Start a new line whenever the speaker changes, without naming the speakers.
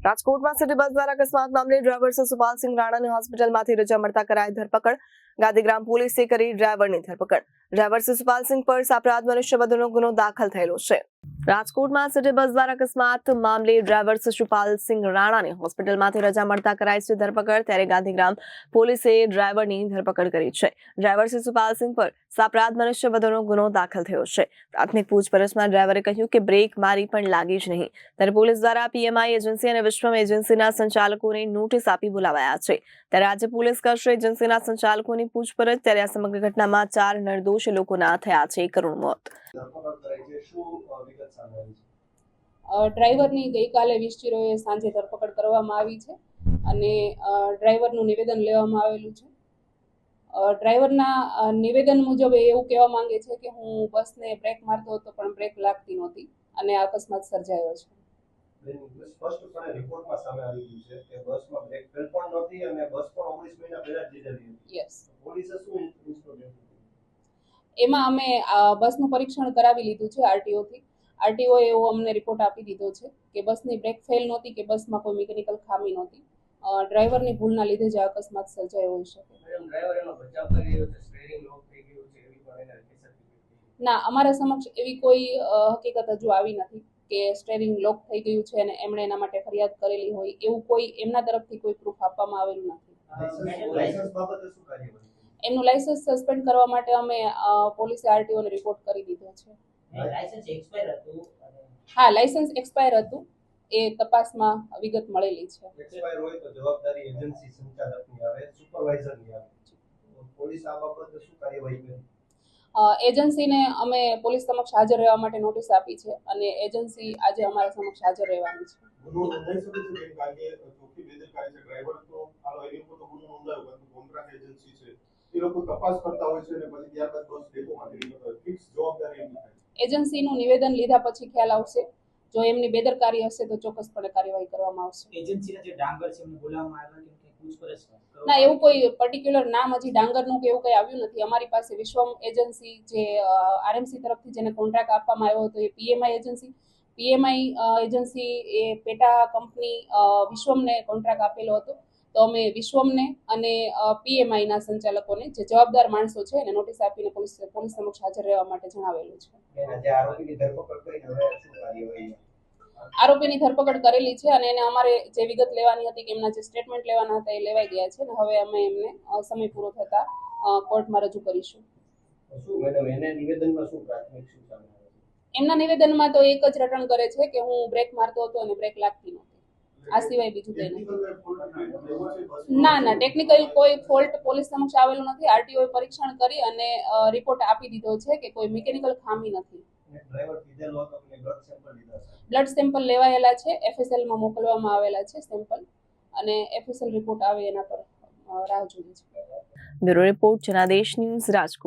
રાજકોટમાં city bus દ્વારા અકસ્માત મામલે ડ્રાઈવર સુપાલસિંહ રાણાની હોસ્પિટલમાંથી રજા મળતા કરાઈ ધરપકડ। ગાંધીગ્રામ પોલીસે કરી ડ્રાઈવરની ધરપકડ। ડ્રાઈવર સુપાલસિંહ પર સાપરાધ મનુષ્યવધનો ગુનો દાખલ થયેલો છે। રાજકોટમાં સિટી બસ દ્વારા અકસ્માત મામલે ડ્રાઈવર સુપાલસિંહ રાણાની હોસ્પિટલમાંથી રજા મળતા કરાઈ છે ધરપકડ। ત્યારે ગાંધીગ્રામ પોલીસે ડ્રાઈવરની ધરપકડ કરી છે। ડ્રાઈવર સુપાલસિંહ પર સાપરાધ મનુષ્યવધનો ગુનો દાખલ થયો છે। પ્રાથમિક પૂછપરછમાં ડ્રાઈવરે કહ્યું કે બ્રેક મારી પણ લાગી જ નહીં। ત્યારે પોલીસ દ્વારા પીએમઆઈ એજન્સી અને વિશ્વમ એજન્સીના સંચાલકોને નોટિસ આપી બોલાવાયા છે। ત્યારે આજે પોલીસ કરશે એજન્સીના સંચાલકોની પૂછપરછ। ત્યારે આ સમગ્ર ઘટનામાં 4 નિર્દોષ લોકોના થયા છે કરુણ મોત।
ડ્રાઈવરની ગઈકાલે 20 સાંજે ધરપકડ કરવામાં આવી છે અને ડ્રાઈવરનું નિવેદન લેવામાં આવેલું છે। ડ્રાઈવરના નિવેદન મુજબ એવું કહેવા માંગે છે કે હું બસને બ્રેક મારતો હતો પણ બ્રેક લાગતી નહોતી અને અકસ્માત સર્જાયો છે।
સ્પષ્ટપણે રિપોર્ટમાં સામે આવી ગયું છે કે બસમાં બ્રેક ફેલ પણ નહોતી અને બસ પણ 19 મહિના પહેલા જ લીધેલી હતી।
યસ,
પોલીસે શું ઇન્સ્ટ્રુમેન્ટ
એમાં અમે બસનું પરીક્ષણ કરાવી લીધું છે આરટીઓ એવો અમને રિપોર્ટ આપી દીધો છે કે બસની બ્રેક ફેલ નહોતી કે બસમાં કોઈ મિકેનિકલ ખામી નહોતી। ડ્રાઈવરની ભૂલના લીધે જ અકસ્માત સર્જાયો હોઈ શકે।
ડ્રાઈવર એનો બચાવ કરી રહ્યો છે, સ્ટીયરિંગ લોક થઈ ગયું છે એવી પણ એને હકીકત
ના, અમારા સમક્ષ એવી કોઈ હકીકત હજુ આવી નથી કે સ્ટીયરિંગ લોક થઈ ગયું છે અને એમણે એના માટે ફરિયાદ કરેલી હોય એવું કોઈ એમના તરફથી કોઈ પ્રૂફ આપવામાં આવેલું નથી।
લાયસન્સ બાબતે શું કાર્યવાહી?
એમનું લાયસન્સ સસ્પેન્ડ કરવા માટે અમે પોલીસે આરટીઓને રિપોર્ટ કરી દીધો છે।
લાયસન્સ એક્સપાયર હતું?
હા, લાયસન્સ એક્સપાયર હતું, એ તપાસમાં વિગત મળેલી છે।
એક્સપાયર હોય તો જવાબદારી એજન્સી સંચાલકની આવે, સુપરવાઇઝરની આવે। પોલીસ આ બાબતે શું કાર્યવાહી કરી?
એજન્સીને અમે પોલીસ સમક્ષ હાજર રહેવા માટે નોટિસ આપી છે અને એજન્સી આજે અમારા સમક્ષ હાજર રહેવાની છે।
ગુનો નોંધાઈ શકે છે કારણ કે ચોખ્ખી બેદરકારી છે। ડ્રાઈવર તો હાલો એની ઉપર તો ગુનો નોંધાયો પરંતુ કોન્ટ્રાક્ટ એજન્સી છે એ લોકો તપાસ કરતા હોય છે અને પછી ત્યારબાદ બસ ડેપોમાં નીકળી જાય ફિક્સ જવાબદારી એમની થાય।
એજન્સીનું નિવેદન લીધા પછી ખ્યાલ આવશે, જો એમની બેદરકારી હશે તો ચોક્કસપણે કાર્યવાહી કરવામાં આવશે।
એજન્સીના જે ડાંગર છે એમને બોલાવવામાં આવ્યા કે પૂછપરછ
ના, એવું કોઈ પર્ટિક્યુલર નામ હજી ડાંગરનું કે એવું કંઈ આવ્યું નથી। અમારી પાસે વિશ્વમ એજન્સી જે આરએમસી તરફથી જેને કોન્ટ્રાક્ટ આપવામાં આવ્યો હતો એ પીએમઆઈ એજન્સી એ પેટા કંપની વિશ્વમને કોન્ટ્રાક્ટ આપેલો હતો। તો અમે વિશ્વમને અને પીએમઆઈના સંચાલકોને જે જવાબદાર માણસો છે એને નોટિસ આપીને પોલીસ સમક્ષ હાજર રહેવા માટે જણાવેલું છે।
આરોપીની ધરપકડ કરીને હવે શું કાર્યવાહી?
આરોપીની ધરપકડ કરેલી છે અને એને અમારે જે વિગત લેવાની હતી કે એમના જે સ્ટેટમેન્ટ લેવાના હતા એ લેવાઈ ગયા છે અને હવે અમે એમને સમય પૂરો થતા કોર્ટમાં રજૂ કરીશું।
શું મેડમ એને નિવેદનમાં શું પ્રાથમિક શું સામે આવે છે?
એમના નિવેદનમાં તો એક જ રટણ કરે છે કે હું બ્રેક મારતો હતો અને બ્રેક લાગતી નહોતી, આ સિવાય બીજું કંઈ નથી। ના, ટેકનિકલ કોઈ ફોલ્ટ પોલીસ સમક્ષ આવેલું નથી। આરટીઓએ પરીક્ષણ કરી અને રિપોર્ટ આપી દીધો છે કે કોઈ મિકેનિકલ ખામી નથી।
ડ્રાઈવર કીધેલો હતો કે બ્લડ સેમ્પલ લીધા છે?
બ્લડ સેમ્પલ લેવાયેલા છે, એફએસએલમાં મોકલવામાં આવેલા છે સેમ્પલ અને એફએસએલ રિપોર્ટ આવે એના પર રાહ જોઈએ છે।
Bureau report Janadesh news, Rajkot.